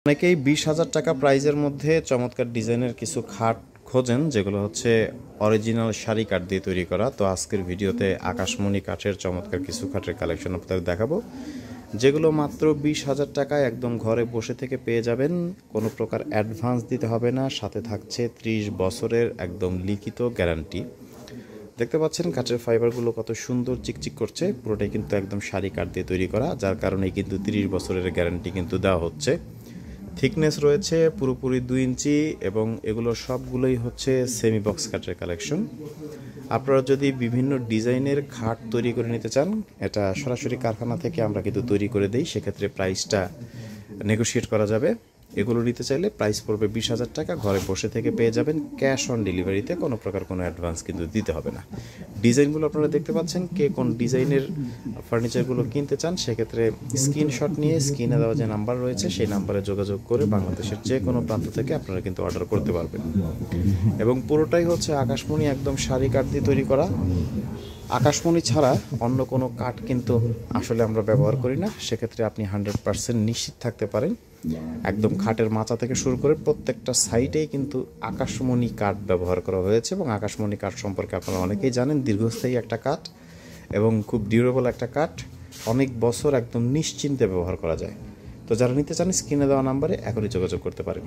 অনেকেই 20,000 টাকা প্রাইজের মধ্যে চমৎকার ডিজাইনের কিছু খাট খোঁজেন, যেগুলো হচ্ছে অরিজিনাল শাড়ি কাঠ দিয়ে তৈরি করা। তো আজকের ভিডিওতে আকাশমণি কাঠের চমৎকার কিছু খাটের কালেকশন আপনাদের দেখাবো, যেগুলো মাত্র 20,000 টাকায় একদম ঘরে বসে থেকে পেয়ে যাবেন। কোনো প্রকার অ্যাডভান্স দিতে হবে না, সাথে থাকছে 30 বছরের একদম লিখিত গ্যারান্টি। দেখতে পাচ্ছেন কাঠের ফাইবারগুলো কত সুন্দর চিকচিক করছে, পুরোটাই কিন্তু একদম শাড়ি কাঠ দিয়ে তৈরি করা, যার কারণে কিন্তু 30 বছরের গ্যারান্টি কিন্তু দেওয়া হচ্ছে। থিকনেস রয়েছে পুরোপুরি 2 ইঞ্চি এবং এগুলো সবগুলোই হচ্ছে সেমি বক্স কাঠের কালেকশন। আপনারা যদি বিভিন্ন ডিজাইনের খাট তৈরি করে নিতে চান, এটা সরাসরি কারখানা থেকে আমরা কিন্তু তৈরি করে দিই, সেক্ষেত্রে প্রাইসটা নেগোশিয়েট করা যাবে। এগুলো নিতে চাইলে প্রাইস পড়বে 20,000 টাকা, ঘরে বসে থেকে পেয়ে যাবেন ক্যাশ অন ডেলিভারিতে, কোনো প্রকার কোনো অ্যাডভান্স কিন্তু দিতে হবে না। ডিজাইনগুলো আপনারা দেখতে পাচ্ছেন, কে কোন ডিজাইনের ফার্নিচারগুলো কিনতে চান সেক্ষেত্রে স্ক্রিনশট নিয়ে স্ক্রিনে দেওয়া যে নাম্বার রয়েছে সেই নাম্বারে যোগাযোগ করে বাংলাদেশের যে কোনো প্রান্ত থেকে আপনারা কিন্তু অর্ডার করতে পারবেন। এবং পুরোটাই হচ্ছে আকাশমণি একদম শাড়ি কাঠ দিয়ে তৈরি করা। আকাশমণি ছাড়া অন্য কোনো কাঠ কিন্তু আসলে আমরা ব্যবহার করি না, সেক্ষেত্রে আপনি 100% নিশ্চিত থাকতে পারেন একদম খাটের মাচা থেকে শুরু করে প্রত্যেকটা সাইডেই কিন্তু আকাশমণি কাঠ ব্যবহার করা হয়েছে। এবং আকাশমণি কাঠ সম্পর্কে আপনারা অনেকেই জানেন, দীর্ঘস্থায়ী একটা কাঠ এবং খুব ডিউরেবল একটা কাঠ, অনেক বছর একদম নিশ্চিন্তে ব্যবহার করা যায়। তো যারা নিতে চান স্ক্রিনে দেওয়া নাম্বারে এখনই যোগাযোগ করতে পারেন।